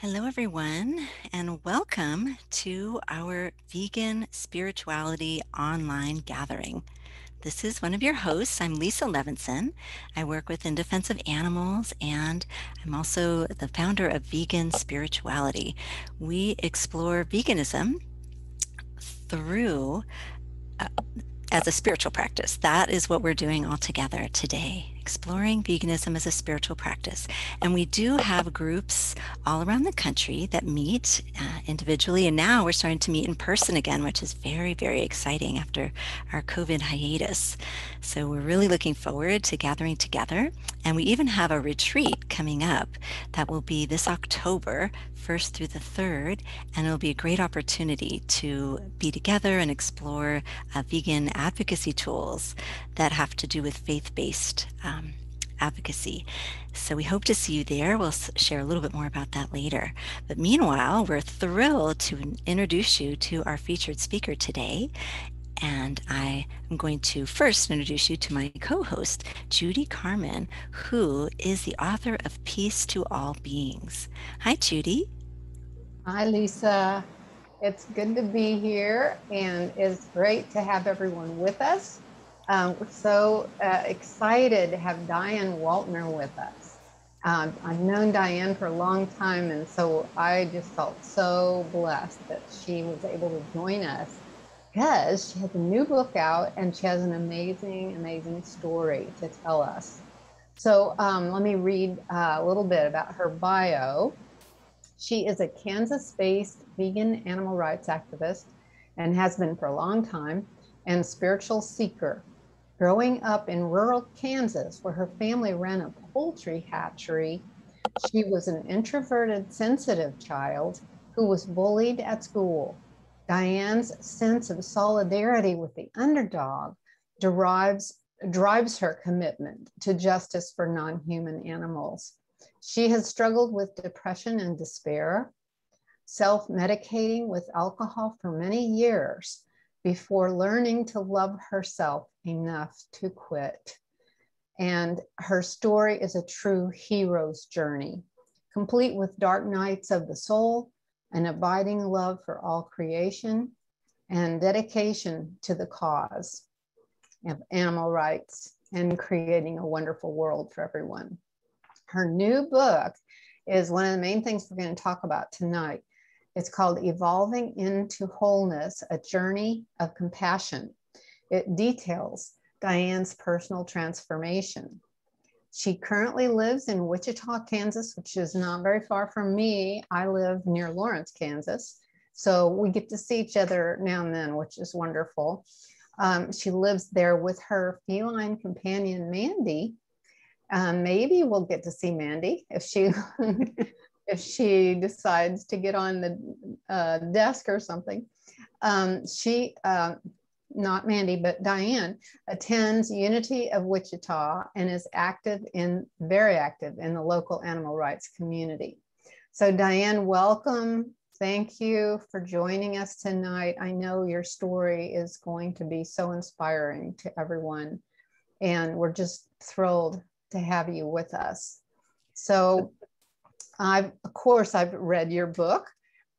Hello, everyone, and welcome to our Vegan Spirituality Online Gathering. This is one of your hosts. I'm Lisa Levinson. I work with In Defense of Animals, and I'm also the founder of Vegan Spirituality. We explore veganism through as a spiritual practice. That is what we're doing all together today, exploring veganism as a spiritual practice. And we do have groups all around the country that meet individually. And now we're starting to meet in person again, which is very, very exciting after our COVID hiatus. So we're really looking forward to gathering together. And we even have a retreat coming up that will be this October 1st through the 3rd. And it'll be a great opportunity to be together and explore vegan advocacy tools that have to do with faith-based advocacy. So we hope to see you there. We'll share a little bit more about that later. But meanwhile, we're thrilled to introduce you to our featured speaker today. And I am going to first introduce you to my co-host, Judy Carmen, who is the author of Peace to All Beings. Hi, Judy. Hi, Lisa. It's good to be here, and it's great to have everyone with us. We're so excited to have Dianne Waltner with us. I've known Dianne for a long time, and so I just felt so blessed that she was able to join us because she has a new book out and she has an amazing, amazing story to tell us. So let me read a little bit about her bio. She is a Kansas-based vegan animal rights activist and has been for a long time, and spiritual seeker. Growing up in rural Kansas, where her family ran a poultry hatchery, she was an introverted, sensitive child who was bullied at school. Dianne's sense of solidarity with the underdog drives her commitment to justice for non-human animals. She has struggled with depression and despair, self-medicating with alcohol for many years before learning to love herself enough to quit. And her story is a true hero's journey, complete with dark nights of the soul, an abiding love for all creation, and dedication to the cause of animal rights and creating a wonderful world for everyone. Her new book is one of the main things we're going to talk about tonight. It's called Evolving into Wholeness, A Journey of Compassion. It details Dianne's personal transformation. She currently lives in Wichita, Kansas, which is not very far from me. I live near Lawrence, Kansas. So we get to see each other now and then, which is wonderful. She lives there with her feline companion, Mandy. Maybe we'll get to see Mandy if she if she decides to get on the desk or something. Not Mandy, but Dianne attends Unity of Wichita and is very active in the local animal rights community. So Dianne, welcome. Thank you for joining us tonight. I know your story is going to be so inspiring to everyone, and we're just thrilled to have you with us. So of course, I've read your book.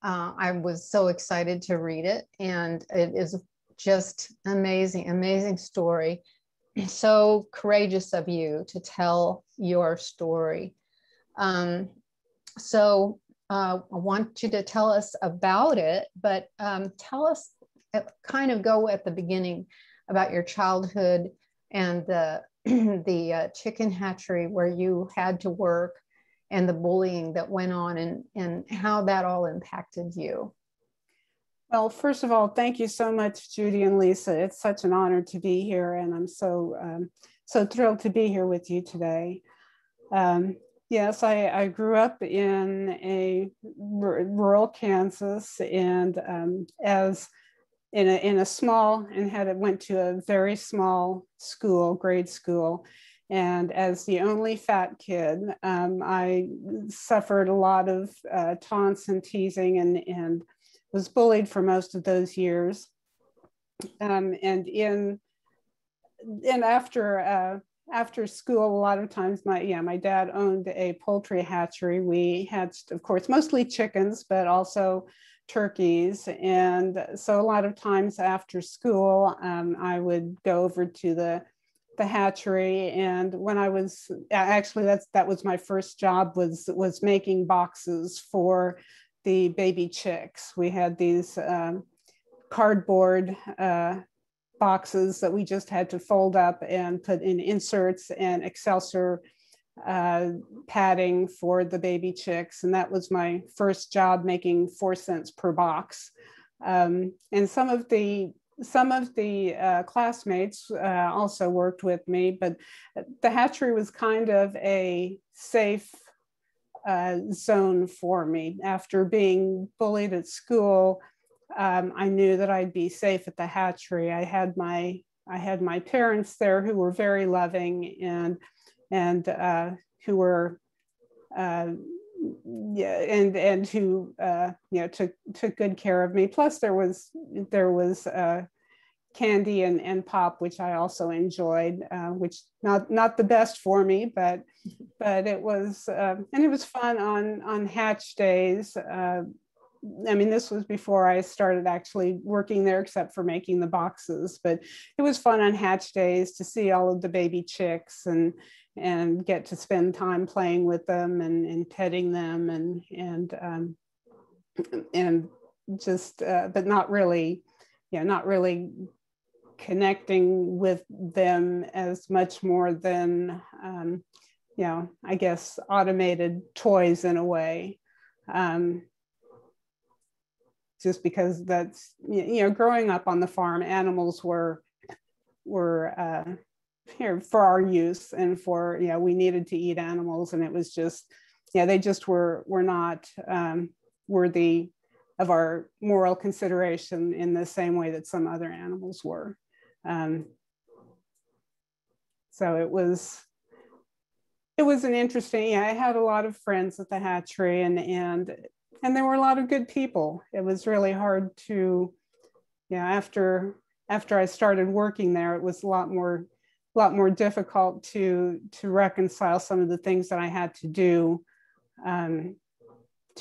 I was so excited to read it, and it is just amazing, amazing story. So courageous of you to tell your story. I want you to tell us about it, but tell us, kind of go at the beginning about your childhood and the chicken hatchery where you had to work and the bullying that went on and how that all impacted you. Well, first of all, thank you so much, Judy and Lisa. It's such an honor to be here, and I'm so thrilled to be here with you today. Yes, I grew up in a rural Kansas, and as in a small, and went to a very small school, grade school. And as the only fat kid, I suffered a lot of taunts and teasing, and was bullied for most of those years. And after after school, a lot of times my dad owned a poultry hatchery. We had, of course, mostly chickens, but also turkeys. And so a lot of times after school, I would go over to the hatchery. And when I was actually, that was my first job, was making boxes for the baby chicks. We had these cardboard boxes that we just had to fold up and put in inserts and Excelsior padding for the baby chicks. And that was my first job, making 4 cents per box. And some of the classmates also worked with me, but the hatchery was kind of a safe zone for me. After being bullied at school, I knew that I'd be safe at the hatchery. I had my parents there who were very loving and who were and who took good care of me. Plus there was candy and pop, which I also enjoyed, which not the best for me, but it was and it was fun on hatch days. I mean, this was before I started actually working there, except for making the boxes, but it was fun on hatch days to see all of the baby chicks and get to spend time playing with them and petting them and just, but not really connecting with them as much more than, I guess, automated toys in a way. Just because that's, growing up on the farm, animals were here for our use and for, we needed to eat animals. And it was just, they just were not worthy of our moral consideration in the same way that some other animals were. So it was an interesting, I had a lot of friends at the hatchery and there were a lot of good people. It was really hard to, after I started working there, it was a lot more difficult to reconcile some of the things that I had to do.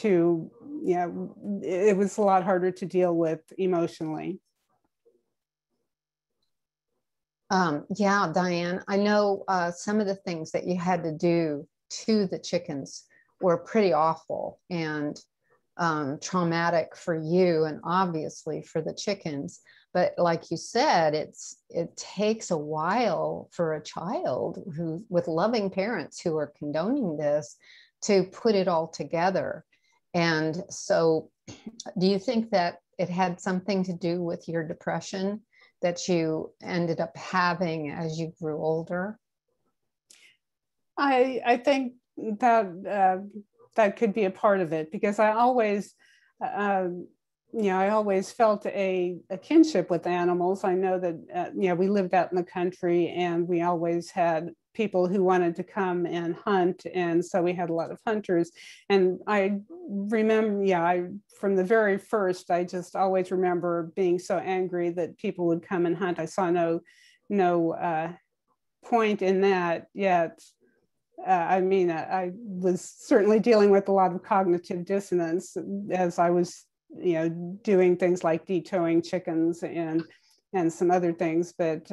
It was a lot harder to deal with emotionally. Yeah, Dianne, I know some of the things that you had to do to the chickens were pretty awful and traumatic for you and obviously for the chickens. But like you said, it takes a while for a child who, with loving parents who are condoning this, to put it all together. And so do you think that it had something to do with your depression that you ended up having as you grew older? I think that that could be a part of it, because I always felt a kinship with animals. I know that we lived out in the country and we always had people who wanted to come and hunt, and so we had a lot of hunters. And I remember, from the very first, I just always remember being so angry that people would come and hunt. I saw no point in that yet. I was certainly dealing with a lot of cognitive dissonance as I was, doing things like detowing chickens and some other things. But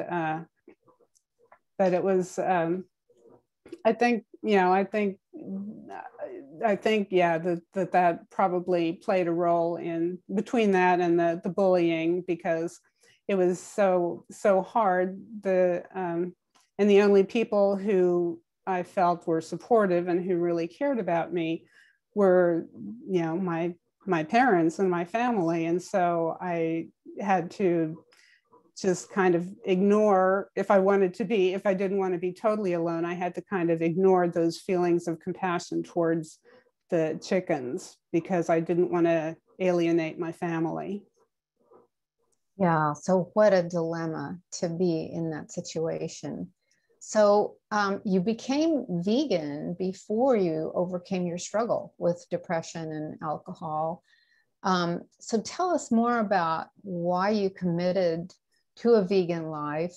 it was, I think that probably played a role in between that and the bullying, because it was so hard. And the only people who I felt were supportive and who really cared about me were, my parents and my family. And so I had to just kind of ignore, if I didn't want to be totally alone, I had to kind of ignore those feelings of compassion towards the chickens, because I didn't want to alienate my family. Yeah, so what a dilemma to be in that situation. So you became vegan before you overcame your struggle with depression and alcohol. So tell us more about why you committed to a vegan life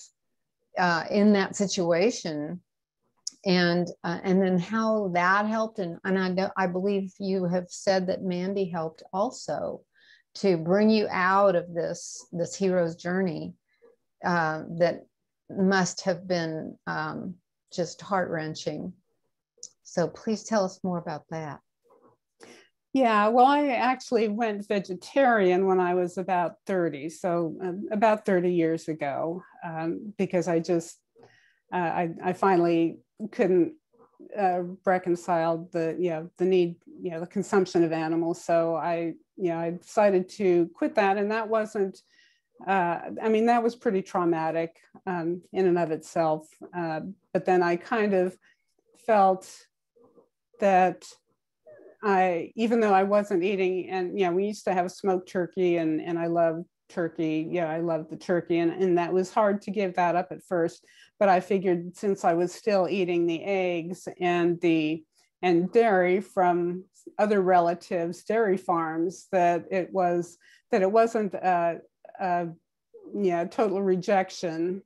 in that situation, and then how that helped. And I believe you have said that Mandy helped also to bring you out of this hero's journey that must have been just heart-wrenching. So please tell us more about that. Yeah, well, I actually went vegetarian when I was about 30, so about 30 years ago, because I just, I finally couldn't reconcile the need, the consumption of animals. So I decided to quit that, and that wasn't, I mean, that was pretty traumatic in and of itself. But then I kind of felt that even though I wasn't eating, and we used to have smoked turkey, and I love turkey. Yeah, I love the turkey, and that was hard to give that up at first. But I figured since I was still eating the eggs and dairy from other relatives, dairy farms, that it wasn't a total rejection.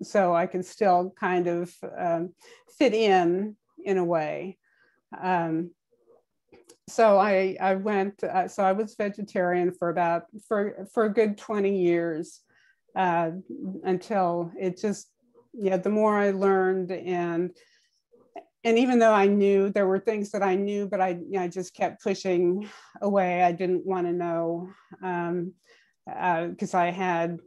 So I could still kind of fit in a way. So I went, so I was vegetarian for a good 20 years until it just, the more I learned, and even though I knew there were things that I knew, but I just kept pushing away. I didn't want to know, because I had,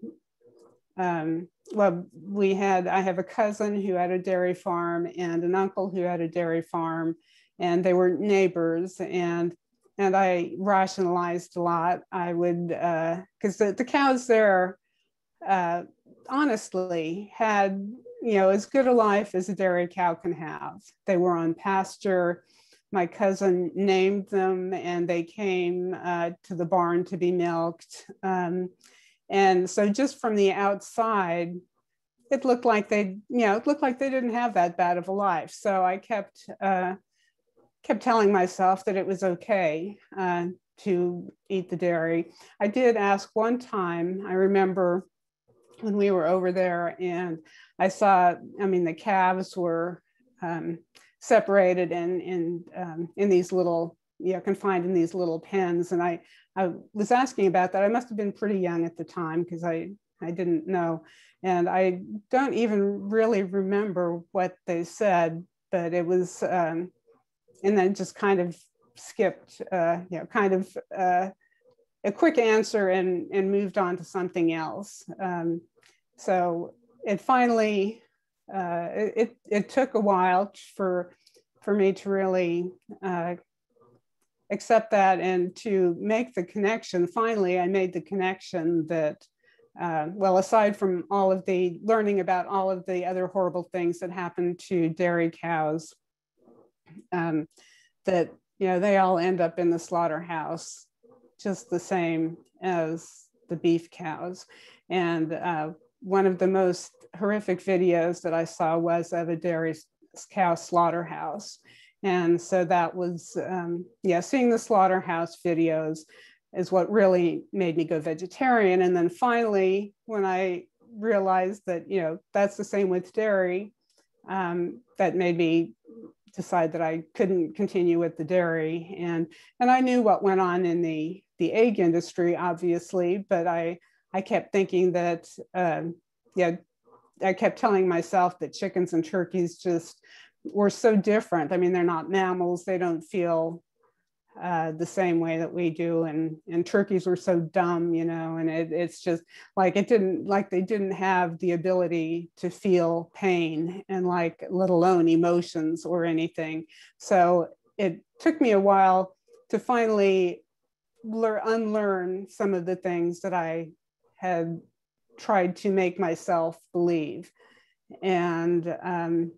I have a cousin who had a dairy farm and an uncle who had a dairy farm, and they were neighbors, and I rationalized a lot. I would, because the cows there, honestly, had, as good a life as a dairy cow can have. They were on pasture. My cousin named them, and they came to the barn to be milked. And so just from the outside, it looked like they didn't have that bad of a life. So I kept telling myself that it was okay to eat the dairy. I did ask one time, I remember when we were over there, and I saw, the calves were separated in these little, confined in these little pens. And I was asking about that. I must have been pretty young at the time because I didn't know. And I don't even really remember what they said, but it was, and then just kind of skipped, a quick answer and moved on to something else. So it finally, it took a while for me to really accept that and to make the connection. Finally, I made the connection that, aside from all of the learning about all of the other horrible things that happened to dairy cows, that, they all end up in the slaughterhouse just the same as the beef cows. And one of the most horrific videos that I saw was of a dairy cow slaughterhouse. And so that was, seeing the slaughterhouse videos is what really made me go vegetarian. And then finally, when I realized that, that's the same with dairy, that made me decide that I couldn't continue with the dairy. And I knew what went on in the egg industry, obviously, but I kept thinking that, I kept telling myself that chickens and turkeys just were so different. I mean, they're not mammals. They don't feel the same way that we do. And turkeys were so dumb, and it's just like, they didn't have the ability to feel pain and let alone emotions or anything. So it took me a while to finally unlearn some of the things that I had tried to make myself believe. And then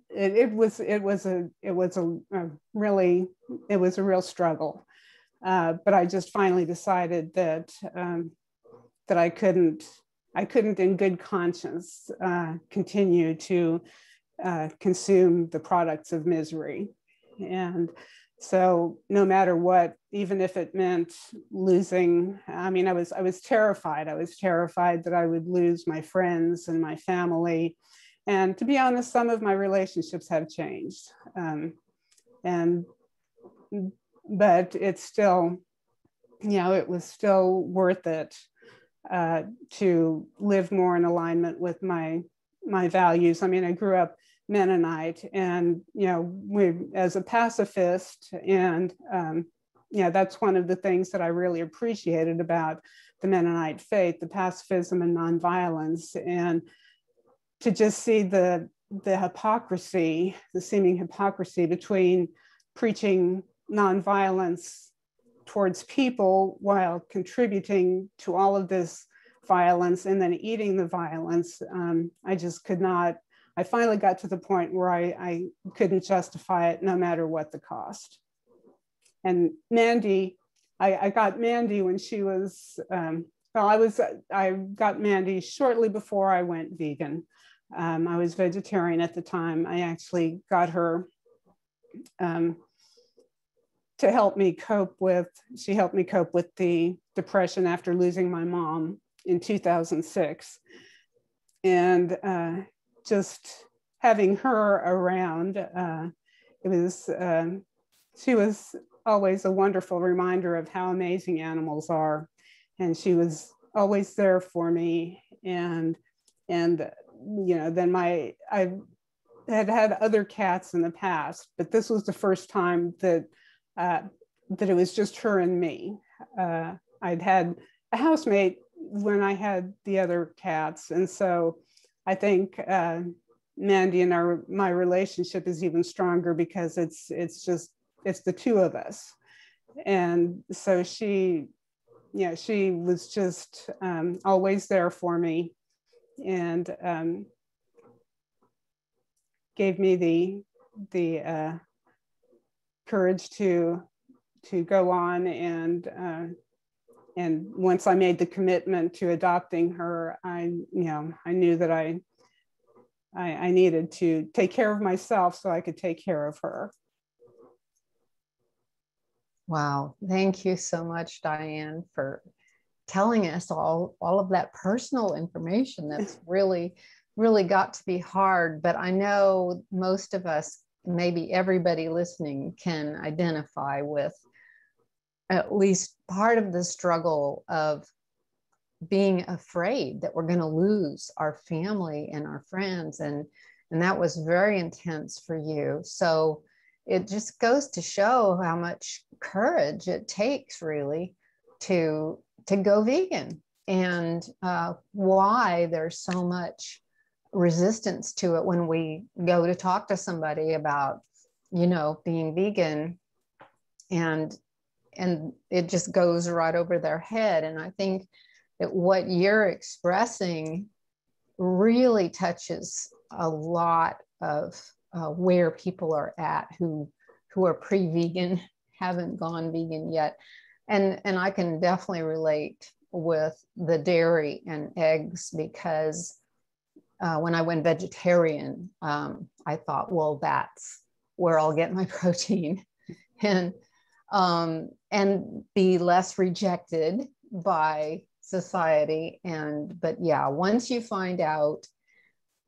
it was a real struggle. But I just finally decided that I couldn't in good conscience continue to consume the products of misery. And so no matter what, even if it meant losing, I was terrified. I was terrified that I would lose my friends and my family. And to be honest, some of my relationships have changed. But it's still, it was still worth it to live more in alignment with my values. I mean, I grew up Mennonite, and as a pacifist, and that's one of the things that I really appreciated about the Mennonite faith, the pacifism and nonviolence, and to just see the hypocrisy, the seeming hypocrisy between preaching nonviolence towards people while contributing to all of this violence and then eating the violence. I just could not. I finally got to the point where I couldn't justify it no matter what the cost. And Mandy, I got Mandy when she was, I got Mandy shortly before I went vegan. I was vegetarian at the time. I actually got her to help me cope with, she helped me cope with the depression after losing my mom in 2006. And just having her around, she was always a wonderful reminder of how amazing animals are. And she was always there for me. And then I had other cats in the past, but this was the first time that it was just her and me. I'd had a housemate when I had the other cats. And so I think Mandy and my relationship is even stronger because it's the two of us. And so she was just always there for me, and gave me the courage to go on. And once I made the commitment to adopting her, I knew that I needed to take care of myself so I could take care of her. Wow. Thank you so much, Dianne, for telling us all of that personal information. That's really, really got to be hard. But I know most of us, maybe everybody listening, can identify with at least part of the struggle of being afraid that we're going to lose our family and our friends. And that was very intense for you. So it just goes to show how much courage it takes really to go vegan, and why there's so much resistance to it when we go to talk to somebody about, being vegan, and it just goes right over their head. And I think that what you're expressing really touches a lot of where people are at who are pre-vegan, haven't gone vegan yet. And I can definitely relate with the dairy and eggs, because when I went vegetarian, I thought, well, that's where I'll get my protein and be less rejected by society. But yeah, once you find out,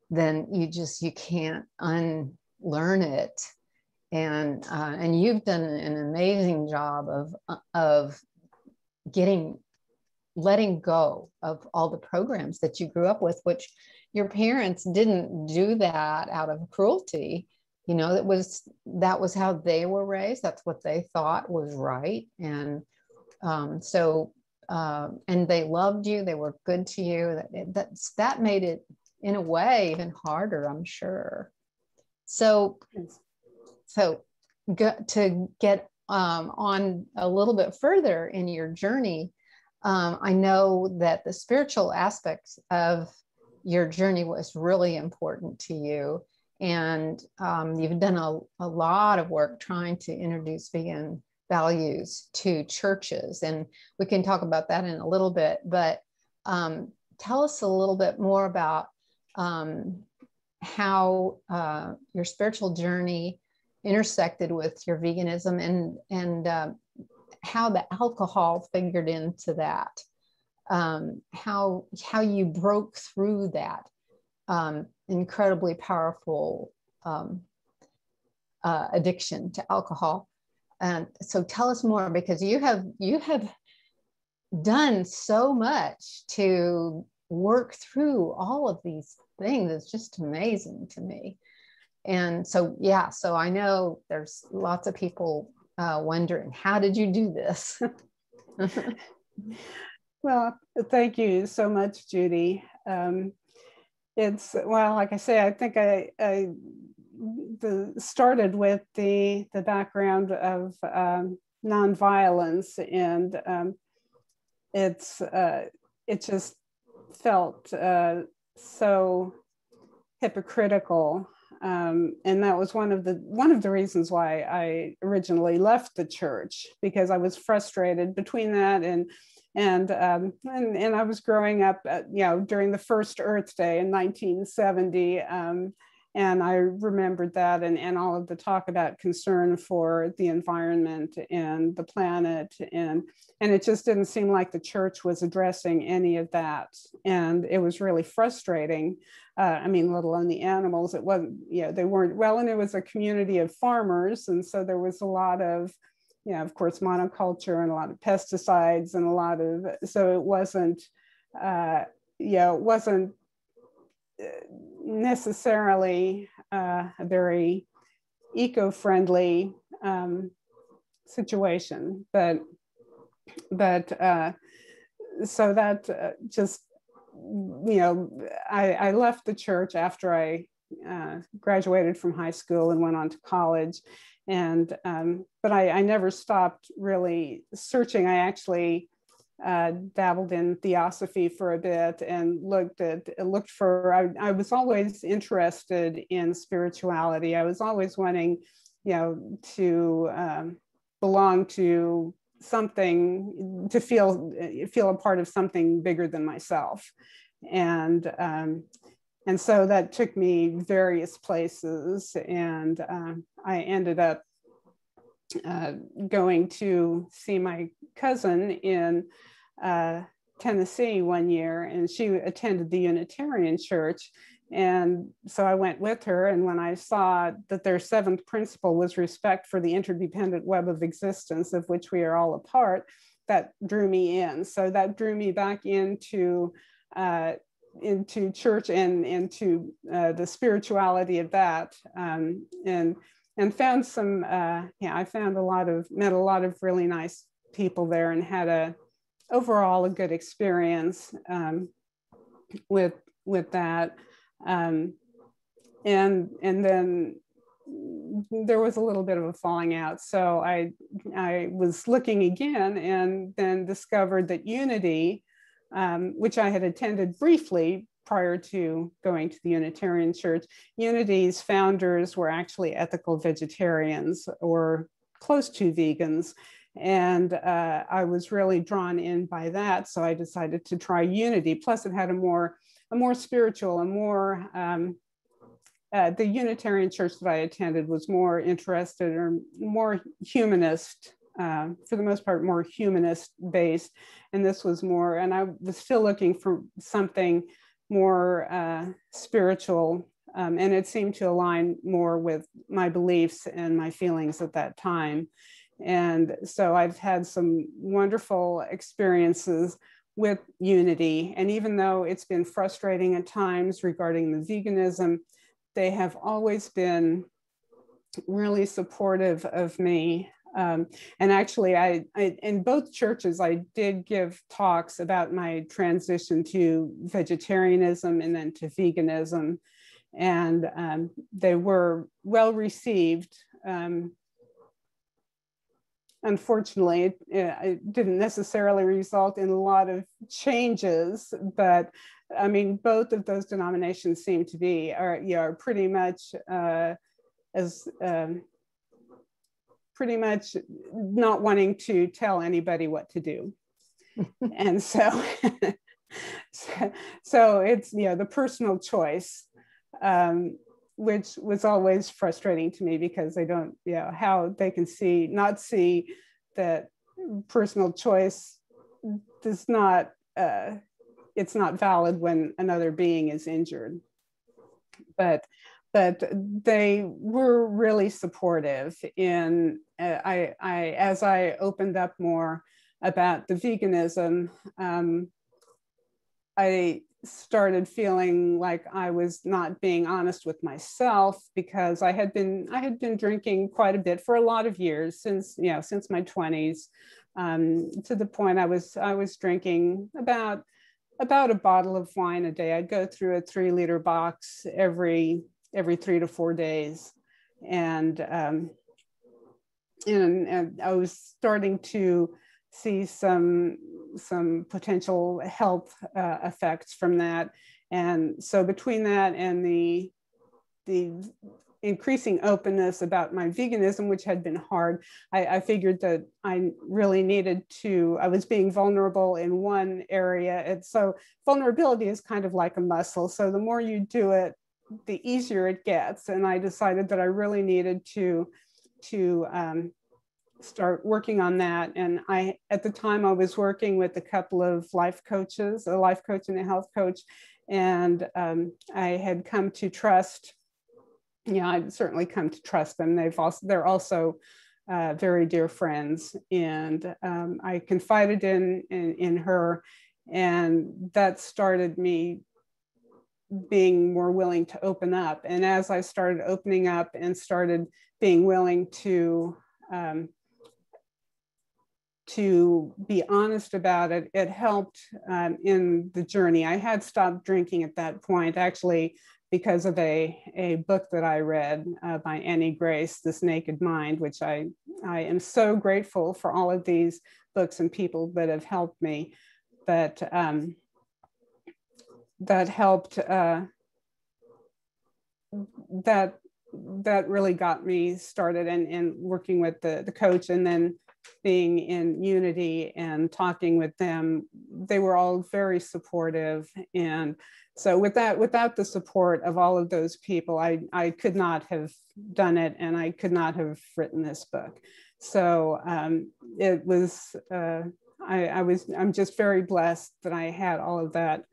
then you can't unlearn it. And you've done an amazing job of letting go of all the programs that you grew up with, which your parents didn't do that out of cruelty. That was how they were raised. That's what they thought was right. And and they loved you. They were good to you. That made it, in a way, even harder, I'm sure. So to get on a little bit further in your journey, I know that the spiritual aspects of your journey was really important to you. And you've done a lot of work trying to introduce vegan values to churches. And we can talk about that in a little bit. But tell us a little bit more about how your spiritual journey intersected with your veganism, and how the alcohol figured into that, how you broke through that, incredibly powerful addiction to alcohol. And so tell us more, because you have done so much to work through all of these things. It's just amazing to me. And so, yeah, so I know there's lots of people wondering, how did you do this? Well, thank you so much, Judy. It's, well, like I say, I think I started with the background of nonviolence, and it just felt so hypocritical, and that was one of the reasons why I originally left the church, because I was frustrated between that and I was growing up, during the first Earth Day in 1970. And I remembered that, and all of the talk about concern for the environment and the planet. And it just didn't seem like the church was addressing any of that. And it was really frustrating. Let alone the animals. It wasn't, they weren't well, and it was a community of farmers. And so there was a lot of, of course, monoculture and a lot of pesticides and a lot of, so it wasn't, it wasn't necessarily a very eco-friendly situation, but so that just, I left the church after I graduated from high school and went on to college. And but I never stopped really searching. I actually dabbled in theosophy for a bit and looked for. I was always interested in spirituality. I was always wanting, to belong to something, to feel a part of something bigger than myself, and so that took me various places, and I ended up going to see my cousin in Tennessee one year, and she attended the Unitarian Church. And so I went with her, and when I saw that their seventh principle was respect for the interdependent web of existence of which we are all a part, that drew me in. So that drew me back into church and into the spirituality of that, and found some, I met a lot of really nice people there, and had overall a good experience with that. And then there was a little bit of a falling out. So I was looking again, and then discovered that Unity, which I had attended briefly prior to going to the Unitarian Church, Unity's founders were actually ethical vegetarians or close to vegans. And I was really drawn in by that. So I decided to try Unity. Plus it had a more spiritual, the Unitarian Church that I attended was more interested, or more humanist, for the most part, more humanist based. And this was more, and I was still looking for something more spiritual. And it seemed to align more with my beliefs and my feelings at that time. And so I've had some wonderful experiences with Unity. And even though it's been frustrating at times regarding the veganism, they have always been really supportive of me. And actually, I in both churches, I did give talks about my transition to vegetarianism and then to veganism. And they were well received. Unfortunately, it didn't necessarily result in a lot of changes, but I mean, both of those denominations seem to be, are pretty much pretty much not wanting to tell anybody what to do. And so, so it's, the personal choice, which was always frustrating to me, because they don't, how they can not see that personal choice does not, it's not valid when another being is injured. but they were really supportive in, as I opened up more about the veganism, I started feeling like I was not being honest with myself, because I had been drinking quite a bit for a lot of years, since my 20s, to the point I was drinking about a bottle of wine a day. I'd go through a 3-liter box every 3 to 4 days, and I was starting to see some potential health effects from that. And so between that and the increasing openness about my veganism, which had been hard, I figured that I really needed to, I was being vulnerable in one area. And so vulnerability is kind of like a muscle. So the more you do it, the easier it gets. And I decided that I really needed to start working on that. And at the time I was working with a couple of life coaches, a life coach and a health coach. And I had come to trust, I'd certainly come to trust them. They're also very dear friends. And I confided in her, and that started me being more willing to open up. And as I started opening up and started being willing to be honest about it, it helped in the journey. I had stopped drinking at that point, actually, because of a book that I read by Annie Grace, This Naked Mind, which I am so grateful for all of these books and people that have helped me. But that helped, that really got me started in working with the coach, and then being in Unity and talking with them. They were all very supportive. And so without the support of all of those people, I could not have done it, and I could not have written this book. So it was, I'm just very blessed that I had all of that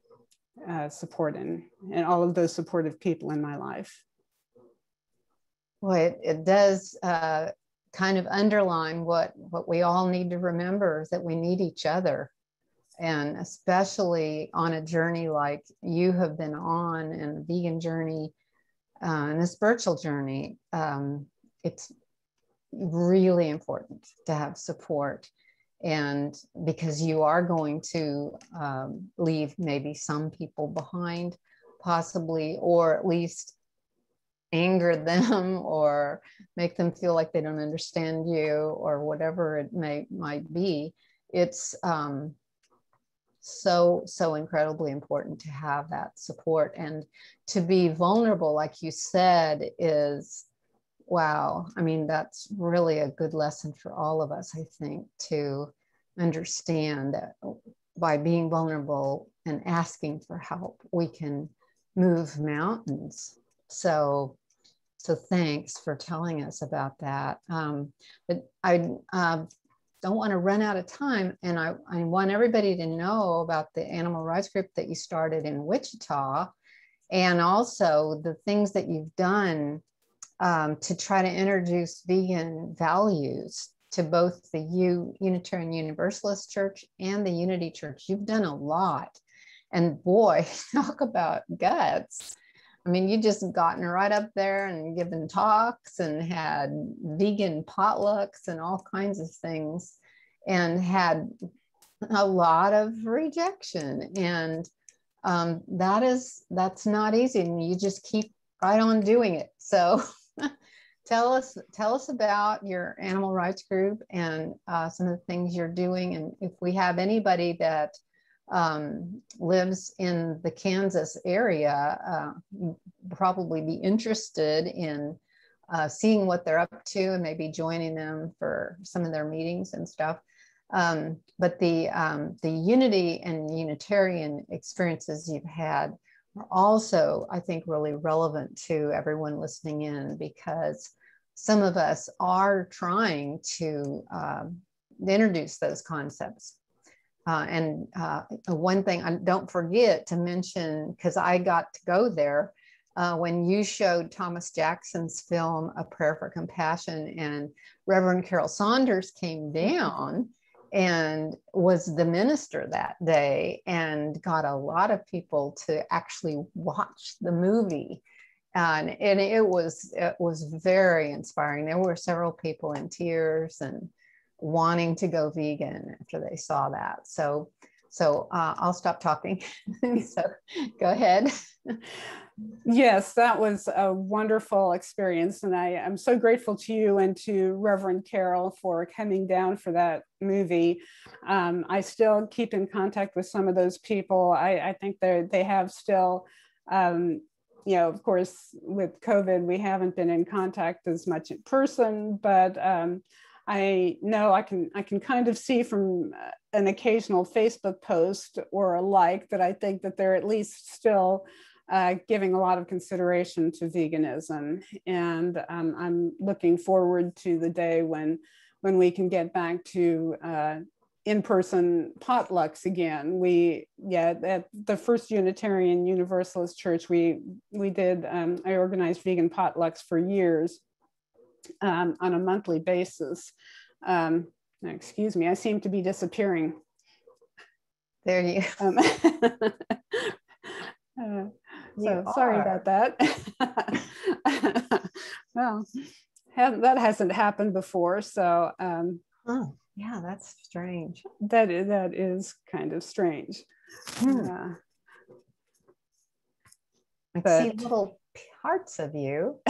support and all of those supportive people in my life. Well, it does kind of underline what we all need to remember, is that we need each other. And especially on a journey like you have been on, and a vegan journey and a spiritual journey, it's really important to have support. And because you are going to leave maybe some people behind, possibly, or at least anger them or make them feel like they don't understand you, or whatever it might be. It's so incredibly important to have that support, and to be vulnerable, like you said, is, wow. I mean, that's really a good lesson for all of us, I think, to understand that by being vulnerable and asking for help, we can move mountains. So thanks for telling us about that. But I don't want to run out of time, and I want everybody to know about the animal rights group that you started in Wichita, and also the things that you've done to try to introduce vegan values to both the Unitarian Universalist Church and the Unity Church. You've done a lot. And boy, talk about guts. I mean, you just gotten right up there and given talks and had vegan potlucks and all kinds of things, and had a lot of rejection. And that's not easy. And you just keep right on doing it. So tell us about your animal rights group and some of the things you're doing. And if we have anybody that lives in the Kansas area, probably be interested in seeing what they're up to, and maybe joining them for some of their meetings and stuff. But the unity and Unitarian experiences you've had are also, I think, really relevant to everyone listening in, because some of us are trying to introduce those concepts. And one thing I don't forget to mention, because I got to go there, when you showed Thomas Jackson's film, A Prayer for Compassion, and Reverend Carol Saunders came down and was the minister that day and got a lot of people to actually watch the movie. And it was very inspiring. There were several people in tears and wanting to go vegan after they saw that. So I'll stop talking. So go ahead. Yes, that was a wonderful experience. And I'm so grateful to you and to Reverend Carol for coming down for that movie. I still keep in contact with some of those people. I think they have still, of course, with COVID, we haven't been in contact as much in person, but I know I can kind of see from an occasional Facebook post or a like that I think that they're at least still giving a lot of consideration to veganism. And I'm looking forward to the day when we can get back to in-person potlucks again. At the First Unitarian Universalist Church, I organized vegan potlucks for years on a monthly basis. Excuse me, I seem to be disappearing. There you So sorry about that. Well, that hasn't happened before. So oh yeah, that's strange. That is kind of strange. I see little parts of you.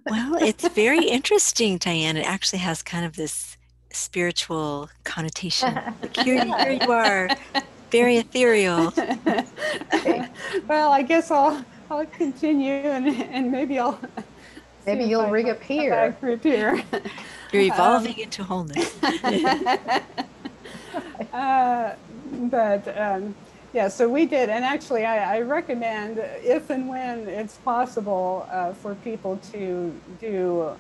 Well, it's very interesting, Dianne. It actually has kind of this spiritual connotation. Like here you are, very ethereal. Well, I guess I'll continue and maybe you'll reappear. You're evolving into wholeness. Yeah, so we did, and actually I recommend, if and when it's possible, for people to do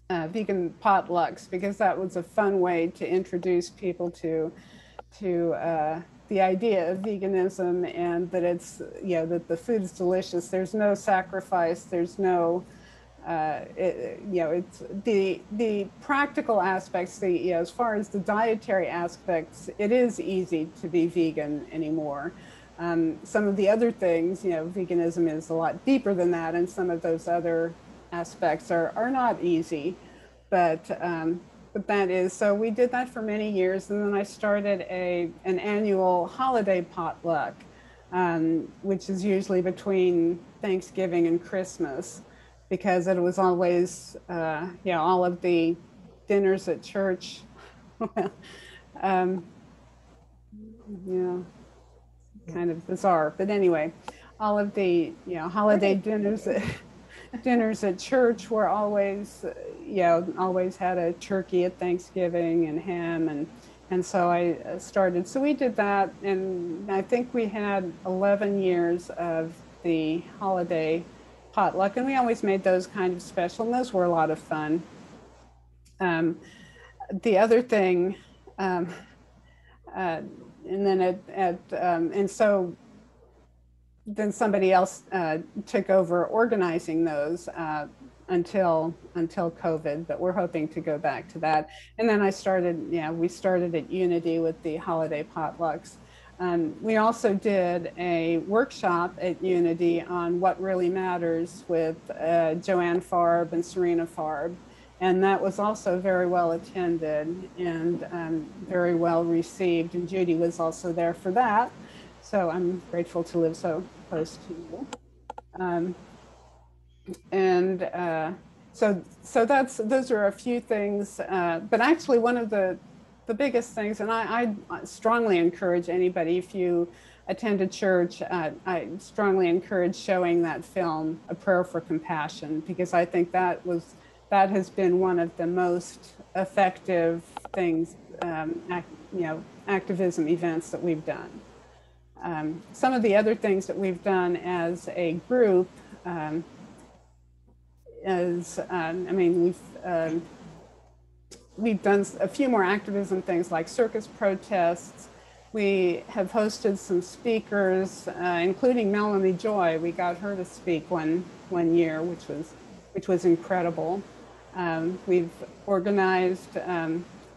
vegan potlucks, because that was a fun way to introduce people to the idea of veganism, and that it's, that the food is delicious. There's no sacrifice. There's no, it's the practical aspects, as far as the dietary aspects, it is easy to be vegan anymore. Some of the other things, veganism is a lot deeper than that, and some of those other aspects are not easy, but that is, so we did that for many years. And then I started an annual holiday potluck, which is usually between Thanksgiving and Christmas, because it was always, all of the dinners at church, kind of bizarre, but anyway, all of the, holiday dinners at church were always, always had a turkey at Thanksgiving and ham, and so I started. So we did that, and I think we had 11 years of the holiday potluck, and we always made those kind of special, and those were a lot of fun. The other thing, and then and so then somebody else took over organizing those until COVID, but we're hoping to go back to that. And then we started at Unity with the holiday potlucks. We also did a workshop at Unity on what really matters with Joanne Farb and Serena Farb. And that was also very well attended and very well received. And Judy was also there for that. So I'm grateful to live so close to you. So those are a few things, but actually one of the biggest things, and I strongly encourage anybody, if you attend a church, I strongly encourage showing that film, A Prayer for Compassion, because I think that has been one of the most effective things, activism events that we've done. Some of the other things that we've done as a group we've done a few more activism things like circus protests. We have hosted some speakers, including Melanie Joy. We got her to speak one year, which was incredible. We've organized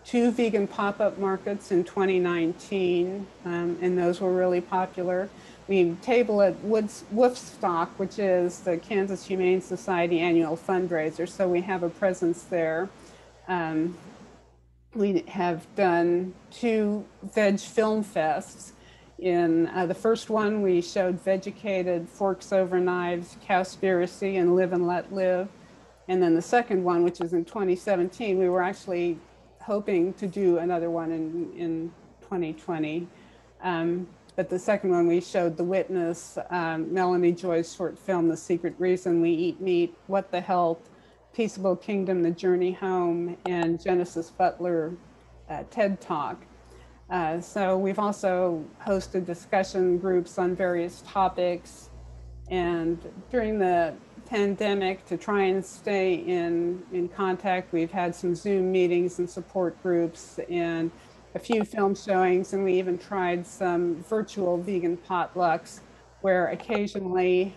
2 vegan pop-up markets in 2019, and those were really popular. We table at Woodstock, which is the Kansas Humane Society annual fundraiser, so we have a presence there. We have done 2 veg film fests. In the first one, we showed Vegucated, Forks Over Knives, Cowspiracy, and Live and Let Live. And then the second one, which is in 2017, we were actually hoping to do another one in 2020. But the second one, we showed The Witness, Melanie Joy's short film, The Secret Reason We Eat Meat, What the Health, Peaceable Kingdom, The Journey Home, and Genesis Butler TED Talk. So we've also hosted discussion groups on various topics. And during the pandemic, to try and stay in contact, we've had some Zoom meetings and support groups and a few film showings, and we even tried some virtual vegan potlucks where occasionally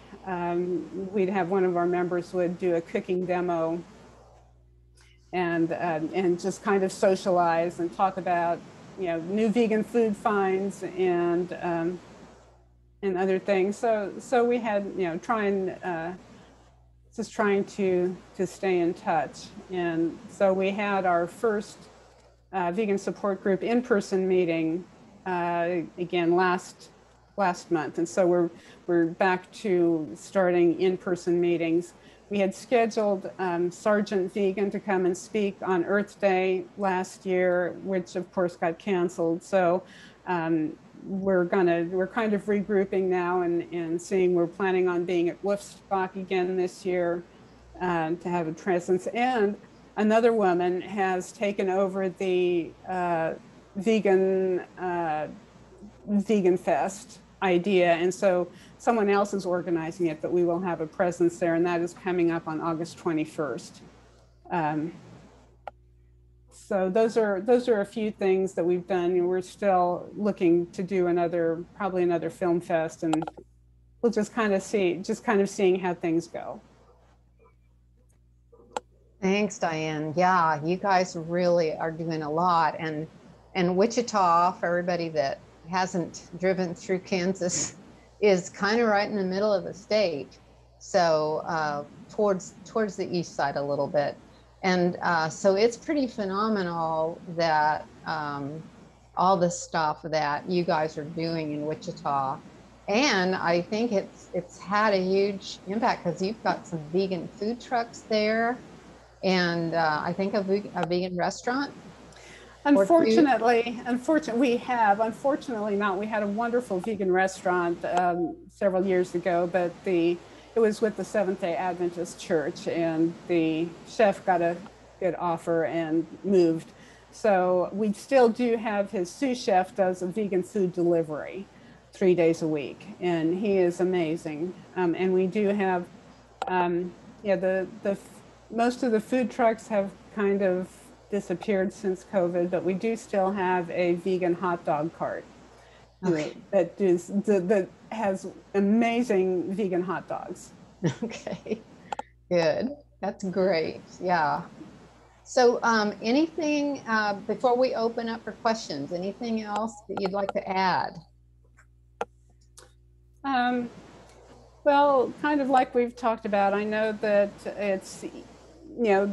we'd have one of our members would do a cooking demo and just kind of socialize and talk about, you know, new vegan food finds and other things. So we had, you know, trying to stay in touch. And so we had our first vegan support group in-person meeting again last month, and so we're back to starting in-person meetings. We had scheduled Sergeant Vegan to come and speak on Earth Day last year, which of course got canceled. So we're kind of regrouping now and seeing, we're planning on being at Woodstock again this year to have a presence. And another woman has taken over the vegan fest idea, and so someone else is organizing it, but we will have a presence there, and that is coming up on August 21st. So those are a few things that we've done. And we're still looking to do probably another film fest, and we'll just kind of seeing how things go. Thanks, Dianne. Yeah, you guys really are doing a lot. And Wichita, for everybody that hasn't driven through Kansas, is kind of right in the middle of the state. So towards the east side a little bit. And so it's pretty phenomenal that all the stuff that you guys are doing in Wichita. And I think it's had a huge impact because you've got some vegan food trucks there. And I think a vegan restaurant. Unfortunately not. We had a wonderful vegan restaurant several years ago, but it was with the Seventh-day Adventist Church, and the chef got a good offer and moved. So we still do have, his sous chef does a vegan food delivery 3 days a week, and he is amazing. And we do have, most of the food trucks have kind of disappeared since COVID, but we do still have a vegan hot dog cart. Okay. that has amazing vegan hot dogs. Okay, good. That's great. Yeah. So anything before we open up for questions, anything else that you'd like to add? Well, kind of like we've talked about, I know that it's, you know,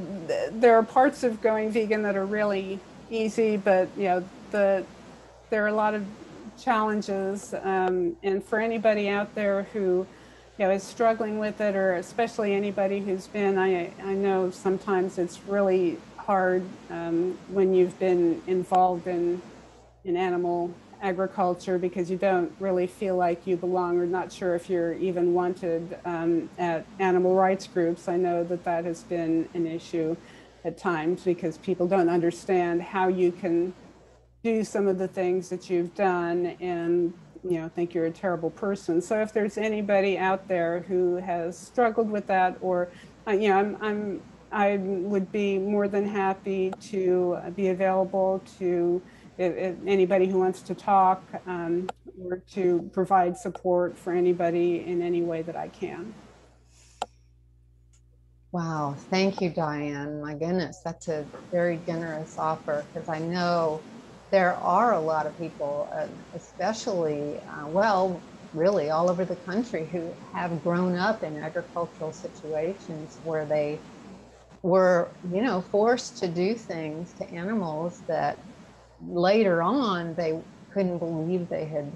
there are parts of going vegan that are really easy, but, you know, there are a lot of challenges. And for anybody out there who, you know, is struggling with it, or especially anybody who's been, I know sometimes it's really hard when you've been involved in animal agriculture, because you don't really feel like you belong, or not sure if you're even wanted at animal rights groups. I know that has been an issue at times, because people don't understand how you can do some of the things that you've done and, you know, think you're a terrible person. So if there's anybody out there who has struggled with that, or, you know, I would be more than happy to be available to anybody who wants to talk or to provide support for anybody in any way that I can. Wow, thank you, Dianne. My goodness, that's a very generous offer, because I know there are a lot of people, especially, well, really all over the country, who have grown up in agricultural situations where they were, you know, forced to do things to animals that later on they couldn't believe they had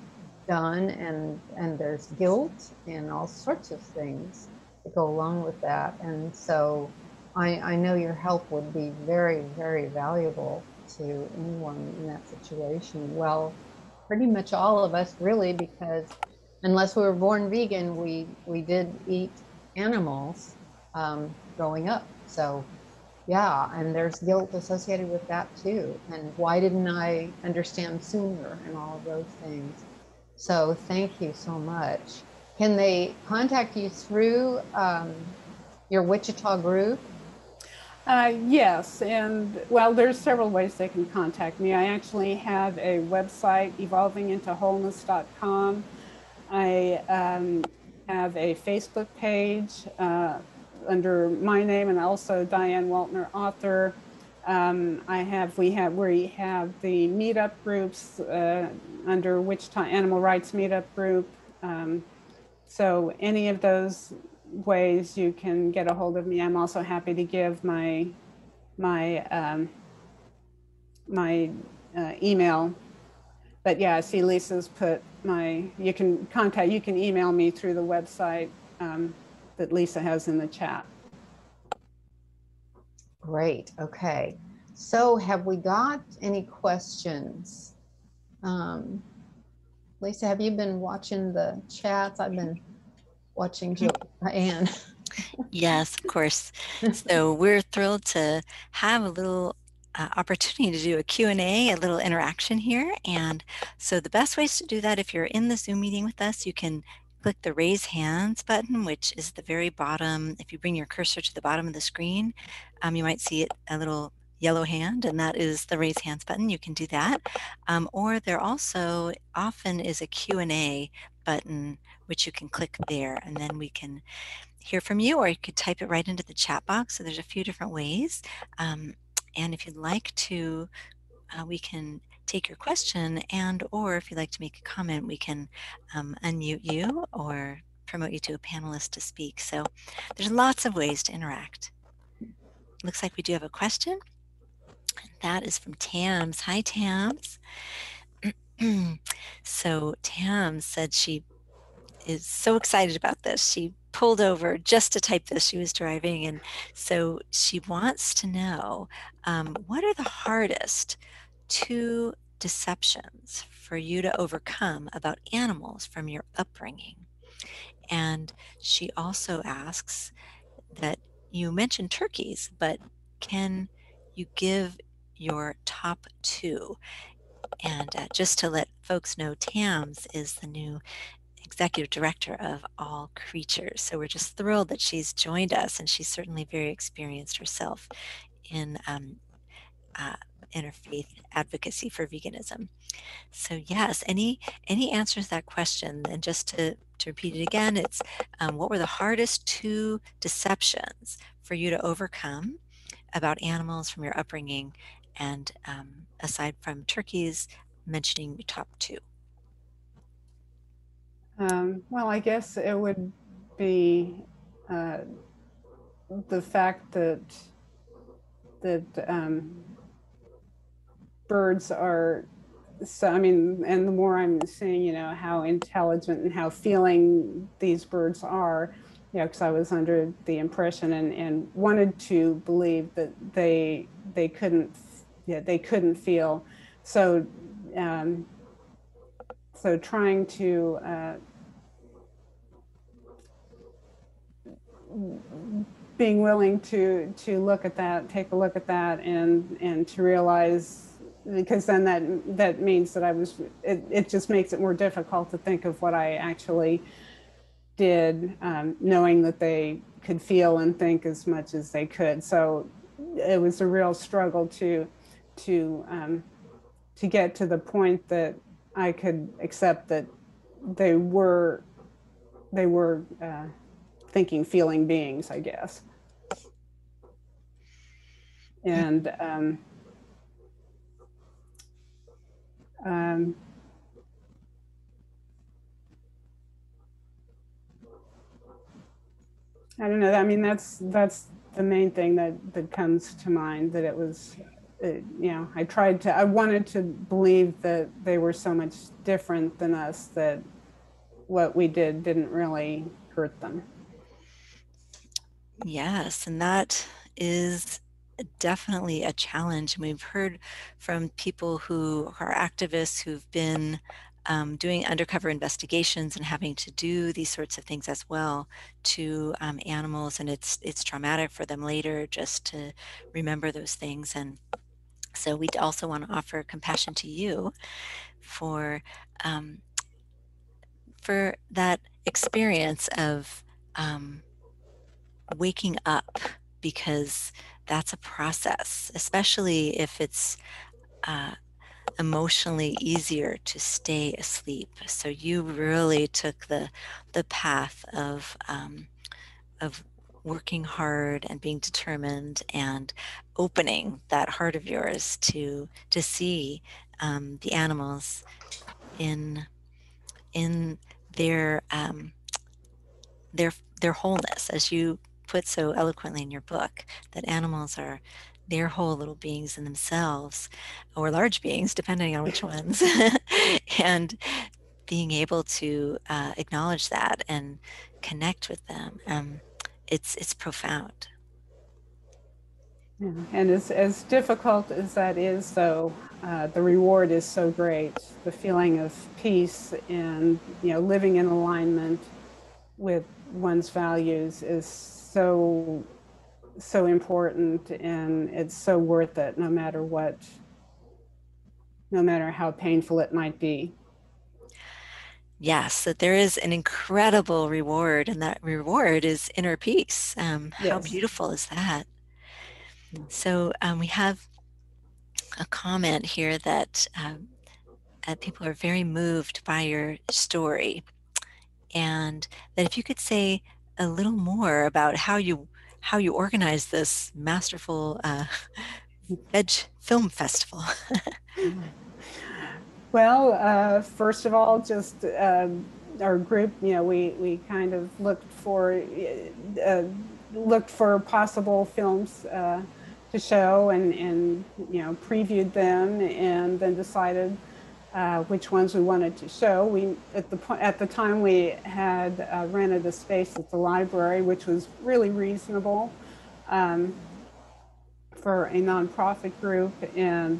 done, and there's guilt and all sorts of things that go along with that. And so I know your help would be very, very valuable to anyone in that situation. Well, pretty much all of us, really, because unless we were born vegan, we did eat animals growing up. So yeah, and there's guilt associated with that too. And why didn't I understand sooner, and all of those things? So thank you so much. Can they contact you through your Wichita group? Yes, and well, there's several ways they can contact me. I actually have a website, evolvingintowholeness.com. I have a Facebook page under my name, and also Dianne Waltner, author. We have the meetup groups under Wichita Animal Rights Meetup Group. So any of those ways you can get a hold of me. I'm also happy to give my email. But yeah, I see Lisa's put you can email me through the website that Lisa has in the chat. Great, okay. So have we got any questions? Lisa, have you been watching the chats? I've been watching Dianne. Yes, of course. So we're thrilled to have a little opportunity to do a Q&A, a little interaction here. And so the best ways to do that, if you're in the Zoom meeting with us, you can click the raise hands button, which is the very bottom. If you bring your cursor to the bottom of the screen, you might see a little yellow hand, and that is the raise hands button. You can do that. Or there also often is a Q&A button, which you can click there, and then we can hear from you, or you could type it right into the chat box. So there's a few different ways. And if you'd like to, we can take your question, and or if you'd like to make a comment, we can unmute you or promote you to a panelist to speak. So there's lots of ways to interact. Looks like we do have a question. That is from Tams. Hi, Tams. So Tams said she is so excited about this. She pulled over just to type this. She was driving, and so she wants to know, what are the hardest two deceptions for you to overcome about animals from your upbringing? And she also asks that you mentioned turkeys, but can you give your top two? And just to let folks know, Tams is the new executive director of All Creatures. So we're just thrilled that she's joined us, and she's certainly very experienced herself in interfaith advocacy for veganism. So yes, any answers to that question? And just to repeat it again, it's what were the hardest two deceptions for you to overcome about animals from your upbringing, and aside from turkeys, mentioning the top two. Well, I guess it would be the fact that birds are so, I mean, and the more I'm seeing, you know, how intelligent and how feeling these birds are, you know, because I was under the impression and wanted to believe that they couldn't feel. So so trying to being willing to look at that, take a look at that, and to realize, because then that means that it just makes it more difficult to think of what I actually did, knowing that they could feel and think as much as they could. So it was a real struggle to to get to the point that I could accept that they were thinking, feeling beings, I guess. And I don't know. I mean, that's the main thing that comes to mind. That it was, you know, I wanted to believe that they were so much different than us that what we did didn't really hurt them. Yes, and that is definitely a challenge. And we've heard from people who are activists who've been doing undercover investigations and having to do these sorts of things as well to animals, and it's traumatic for them later just to remember those things. And so we also want to offer compassion to you um, for that experience of waking up, because that's a process, especially if it's emotionally easier to stay asleep. So you really took the path of working hard and being determined and opening that heart of yours to see the animals in in their their their wholeness, as you put so eloquently in your book, that animals are their whole little beings in themselves, or large beings, depending on which ones, and being able to acknowledge that and connect with them. It's profound. Yeah. And as difficult as that is, though, the reward is so great. The feeling of peace and, you know, living in alignment with one's values is so important, and it's so worth it, no matter what, no matter how painful it might be. Yes, that there is an incredible reward, and that reward is inner peace. How Yes. beautiful is that? So we have a comment here that people are very moved by your story, and that if you could say a little more about how you organize this masterful veg film festival. Well, first of all, just our group, you know, we kind of uh, looked for possible films to show, and you know, previewed them, and then decided which ones we wanted to show. We at the time we had rented a space at the library, which was really reasonable for a nonprofit group, and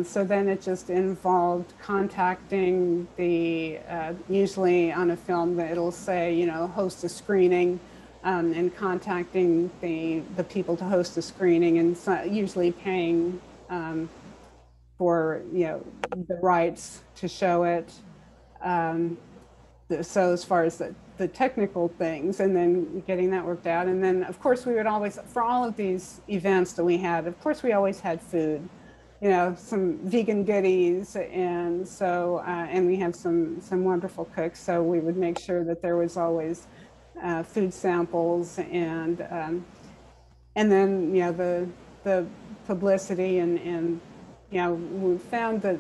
so then it just involved contacting the, usually on a film that it'll say, you know, host a screening, and contacting the people to host a screening, and so usually paying for, you know, the rights to show it. So as far as the technical things, and then getting that worked out. And then, of course, we would always, for all of these events that we had, of course, we always had food, you know, some vegan goodies. And so, and we have some wonderful cooks. So we would make sure that there was always food samples, and then, you know, the publicity, and you know, we found that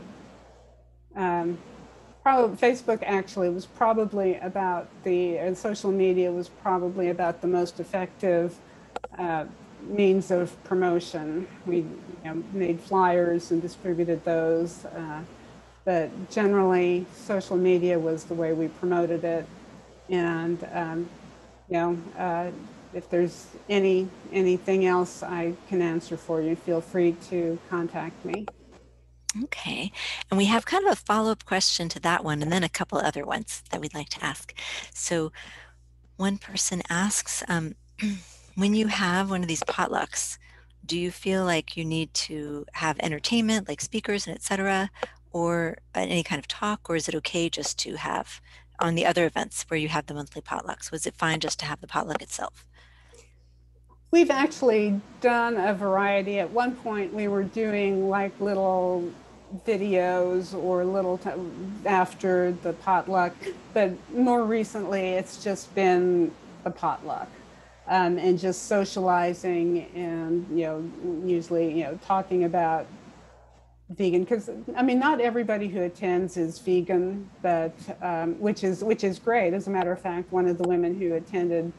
probably Facebook actually was probably about and social media was probably about the most effective means of promotion. We, you know, made flyers and distributed those, but generally social media was the way we promoted it. And you know, if there's anything else I can answer for you, feel free to contact me. Okay. And we have kind of a follow-up question to that one, and then a couple other ones that we'd like to ask. So one person asks, when you have one of these potlucks, do you feel like you need to have entertainment, like speakers and etc., or any kind of talk, or is it okay just to have on the other events where you have the monthly potlucks? Was it fine just to have the potluck itself? We've actually done a variety. At one point, we were doing like little videos or after the potluck, but more recently it's just been the potluck. And just socializing and, usually, talking about vegan, because I mean, not everybody who attends is vegan, but which is great. As a matter of fact, one of the women who attended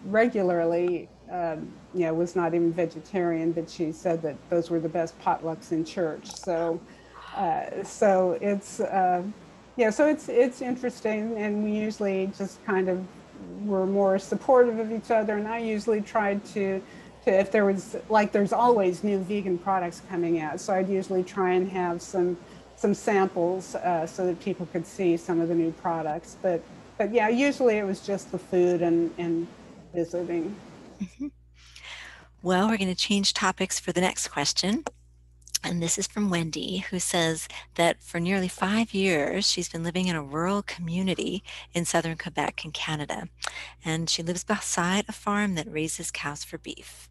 regularly, was not even vegetarian, but she said that those were the best potlucks in church. So it's interesting, and we usually just kind of were more supportive of each other. And I usually tried to if there was, like, there's always new vegan products coming out, so I'd usually try and have some samples so that people could see some of the new products. But yeah, usually it was just the food and visiting. Mm-hmm. Well, we're going to change topics for the next question. And this is from Wendy, who says that for nearly 5 years, she's been living in a rural community in southern Quebec in Canada. And she lives beside a farm that raises cows for beef.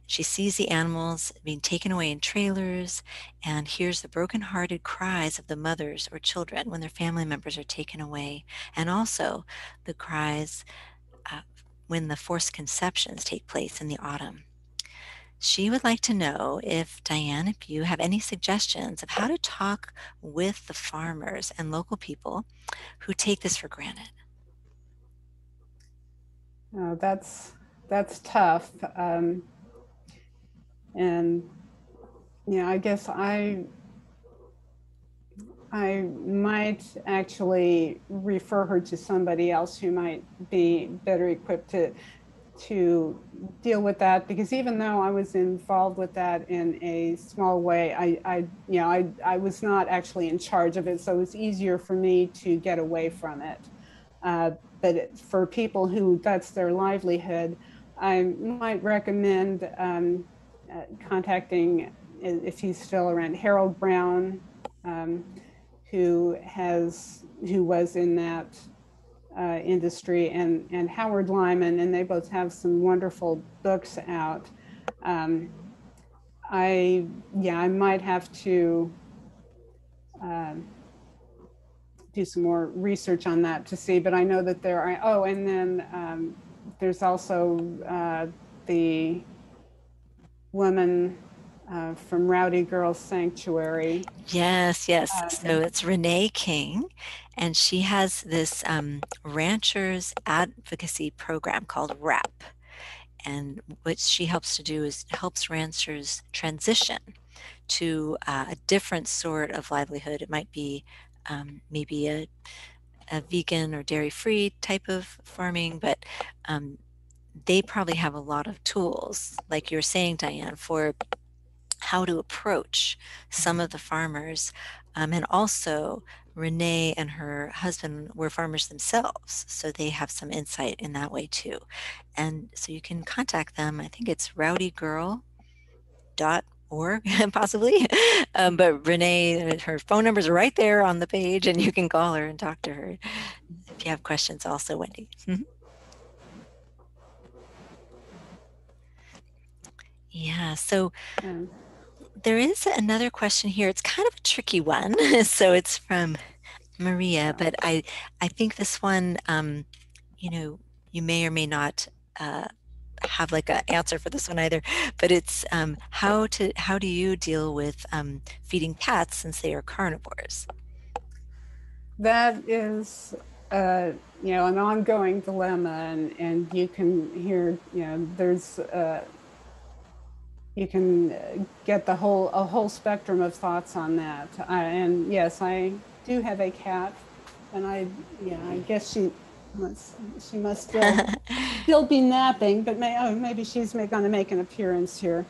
She sees the animals being taken away in trailers and hears the broken-hearted cries of the mothers or children when their family members are taken away, and also the cries when the forced conceptions take place in the autumn. She would like to know if, Dianne, if you have any suggestions of how to talk with the farmers and local people who take this for granted. Oh, that's tough. And I guess I might actually refer her to somebody else who might be better equipped to deal with that, because even though I was involved with that in a small way, I was not actually in charge of it, so it was easier for me to get away from it. But for people who that's their livelihood, I might recommend contacting, if he's still around, Harold Brown, who was in that industry, and Howard Lyman, and they both have some wonderful books out. I might have to do some more research on that to see, but I know that there are, and then there's also the woman from Rowdy Girl Sanctuary. Yes. So it's Renee King, and she has this ranchers advocacy program called RAP. And what she helps to do is helps ranchers transition to a different sort of livelihood. It might be maybe a vegan or dairy-free type of farming, but they probably have a lot of tools, like you're saying, Dianne, for how to approach some of the farmers. And also, Renee and her husband were farmers themselves, so they have some insight in that way too. And so you can contact them. I think it's rowdygirl.org possibly. But Renee, her phone numbers are right there on the page, and you can call her and talk to her if you have questions also, Wendy. Yeah, so there is another question here. It's kind of a tricky one. So it's from Maria, but I think this one, you may or may not have like an answer for this one either, but it's how do you deal with feeding cats since they are carnivores? That is an ongoing dilemma, and you can hear, there's you can get a whole spectrum of thoughts on that. And yes, I do have a cat, and I guess she must still be napping, but maybe she's going to make an appearance here.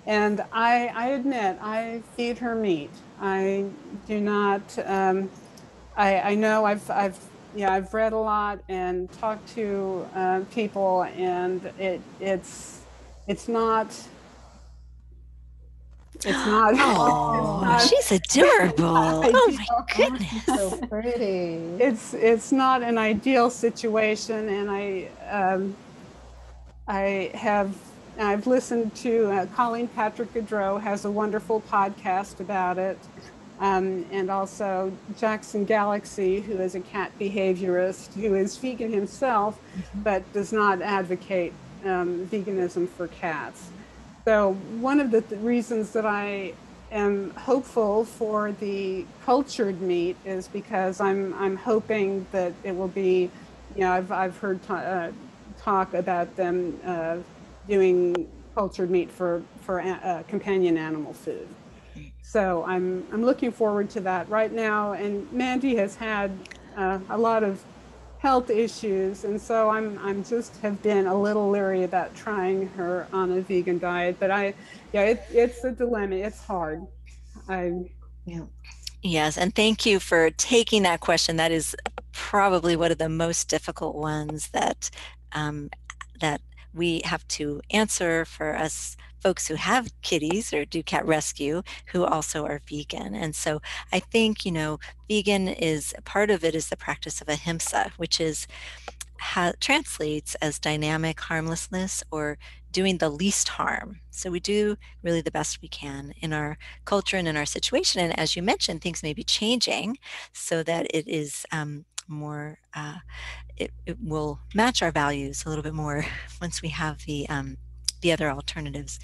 And I admit, I feed her meat. I do not. I know I've read a lot and talked to people, and it's not. Oh, she's adorable. Oh my goodness. So pretty. It's not an ideal situation, and I've listened to Colleen Patrick Gaudreau has a wonderful podcast about it. and also Jackson Galaxy, who is a cat behaviorist who is vegan himself, but does not advocate veganism for cats. So one of the reasons that I am hopeful for the cultured meat is because I'm hoping that it will be, I've heard talk about them doing cultured meat for companion animal food. So I'm looking forward to that right now. And Mandy has had a lot of health issues, and so I'm just have been a little leery about trying her on a vegan diet. But it's a dilemma. It's hard. I Yeah. Yes, and thank you for taking that question. That is probably one of the most difficult ones that we have to answer for us folks who have kitties or do cat rescue who also are vegan. And so I think, vegan is part of it is the practice of ahimsa, which is translates as dynamic harmlessness or doing the least harm. So we do really the best we can in our culture and in our situation. And as you mentioned, things may be changing so that it is more, it will match our values a little bit more once we have the other alternatives,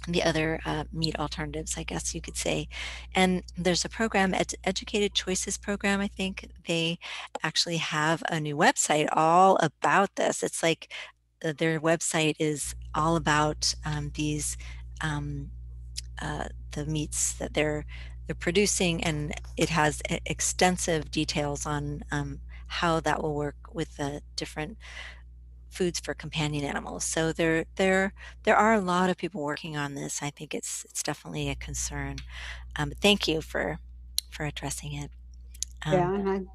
the other meat alternatives, I guess you could say. And there's a program, Educated Choices program, I think. They actually have a new website all about this. It's like their website is all about these um, the meats that they're producing, and it has extensive details on how that will work with the different foods for companion animals. So there are a lot of people working on this. I think it's definitely a concern. But thank you for addressing it. Um, Yeah, and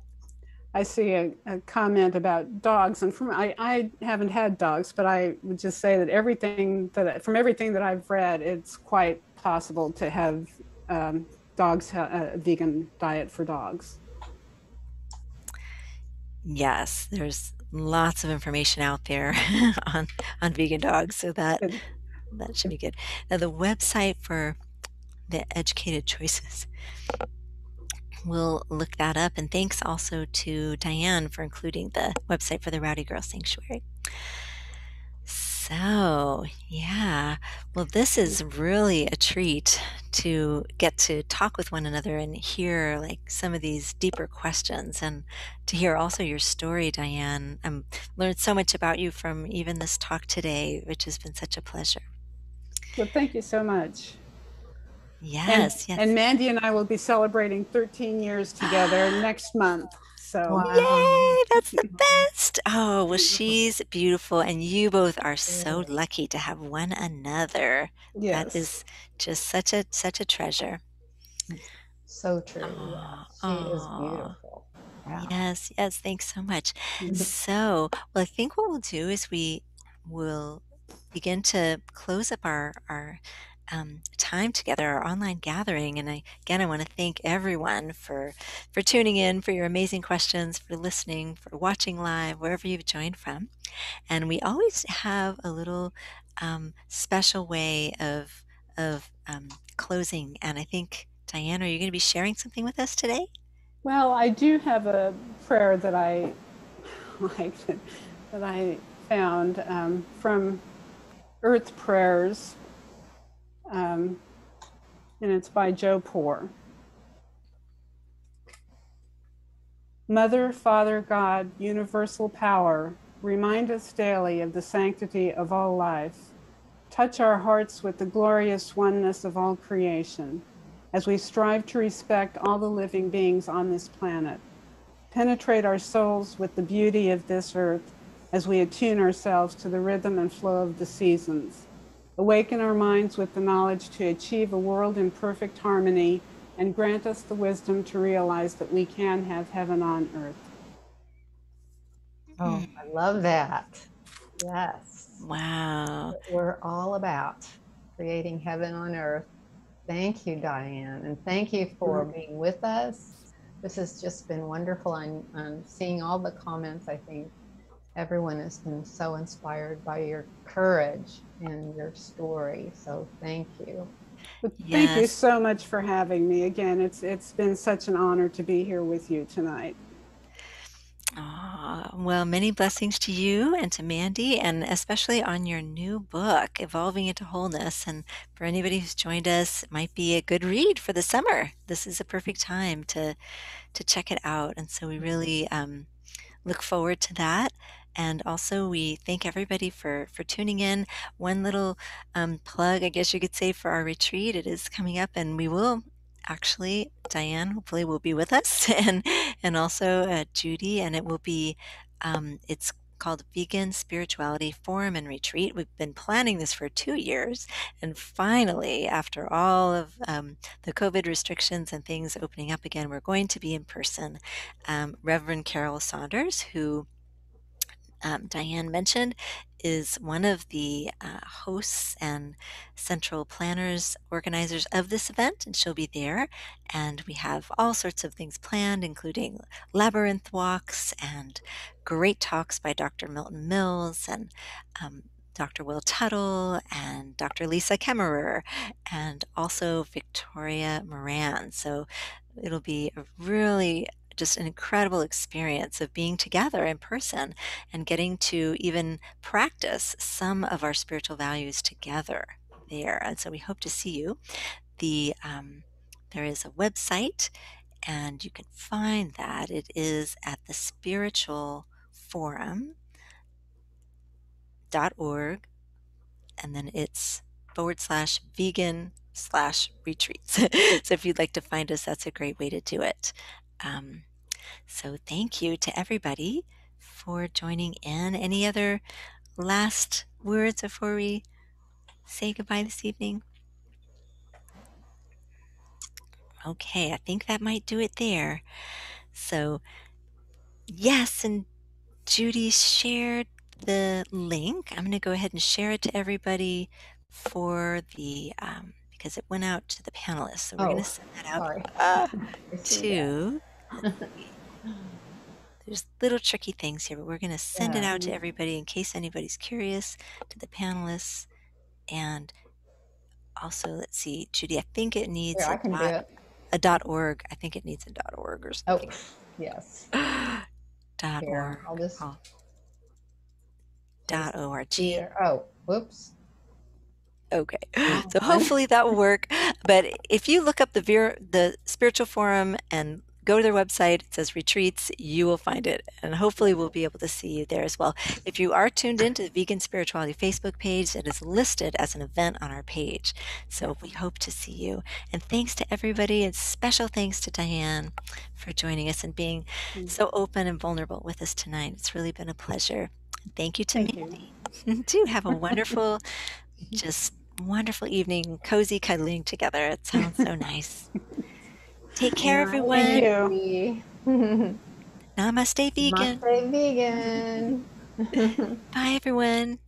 I see a comment about dogs, and I haven't had dogs, but I would just say that from everything that I've read, it's quite possible to have dogs a vegan diet for dogs. yes, there's lots of information out there on on vegan dogs, so It, that should be good. Now the website for the Educated Choices, we'll look that up. And thanks also to Dianne for including the website for the Rowdy Girl Sanctuary. So, yeah. Well, this is really a treat to get to talk with one another and hear like some of these deeper questions and to hear also your story, Dianne. I'm learned so much about you from even this talk today, which has been such a pleasure. well, thank you so much. Yes, And yes. Mandy and I will be celebrating 13 years together next month. So Wow. Yay, that's the best. Oh, well, she's beautiful, and you both are so Really. lucky to have one another. That yes. is just such a treasure. So true. Oh, Yeah. She is oh, beautiful. Wow. yes, yes. Thanks so much. So, well, I think what we'll do is we will begin to close up our time together, our online gathering. And I want to thank everyone for tuning in, for your amazing questions, for listening, for watching live, wherever you've joined from. And we always have a little special way of closing. And I think, Diane, are you going to be sharing something with us today? Well, I do have a prayer that I like that I found from Earth Prayers, um, and it's by Joe Poor. Mother, Father, God, universal power, remind us daily of the sanctity of all life. Touch our hearts with the glorious oneness of all creation as we strive to respect all the living beings on this planet. Penetrate our souls with the beauty of this earth as we attune ourselves to the rhythm and flow of the seasons. Awaken our minds with the knowledge to achieve a world in perfect harmony and grant us the wisdom to realize that we can have heaven on earth. Oh, I love that. Yes. Wow. What we're all about creating heaven on earth. Thank you, Diane. And thank you for being with us. This has just been wonderful. I'm seeing all the comments. I think everyone has been so inspired by your courage and your story. So thank you. But thank you Yes. so much for having me again. It's been such an honor to be here with you tonight. Well, many blessings to you and to Mandy, and especially on your new book, Evolving into Wholeness. And for anybody who's joined us, it might be a good read for the summer. This is a perfect time to check it out. And so we really look forward to that. And also, we thank everybody for tuning in. One little plug, I guess you could say, for our retreat. It is coming up, and we will actually, Dianne hopefully will be with us, and also Judy, and it will be it's called Vegan Spirituality Forum and Retreat. We've been planning this for 2 years, and finally, after all of the COVID restrictions and things opening up again, we're going to be in person. Reverend Carol Saunders, who Dianne mentioned, is one of the hosts and central planners, organizers of this event, and she'll be there. And we have all sorts of things planned, including labyrinth walks and great talks by Dr. Milton Mills and Dr. Will Tuttle and Dr. Lisa Kemmerer, and also Victoria Moran. So it'll be a really just an incredible experience of being together in person and getting to even practice some of our spiritual values together there. And so we hope to see you. There is a website, and you can find that. It is at the spiritualforum.org, and then it's /vegan/retreats. So if you'd like to find us, that's a great way to do it. So thank you to everybody for joining in. Any other last words before we say goodbye this evening? Okay, I think that might do it there. So, yes, and Judy shared the link. I'm going to go ahead and share it to everybody for the because it went out to the panelists. So we're going to Oh, send that out sorry. I see to. that. There's little tricky things here, but we're going to send it Yeah. out to everybody in case anybody's curious, to the panelists. And also, let's see, Judy, I think it needs Here, I can do it. a dot .org. I think it needs a dot .org or Oh, something. yes. Dot .org. Here, I'll just Oh, paste dot .org. here. Oh, whoops. Okay. Wrong So one. hopefully that will work. But if you look up the Spiritual Forum and go to their website, it says retreats, you will find it. And hopefully we'll be able to see you there as well. If you are tuned into the Vegan Spirituality Facebook page, it is listed as an event on our page. So we hope to see you. And thanks to everybody, and special thanks to Dianne for joining us and being so open and vulnerable with us tonight. It's really been a pleasure. Thank you to Thank Mandy. you. too. Have a wonderful, just wonderful evening, cozy cuddling together. It sounds so nice. Take care, Thank everyone. you. Namaste, vegan. Namaste vegan. Bye, everyone.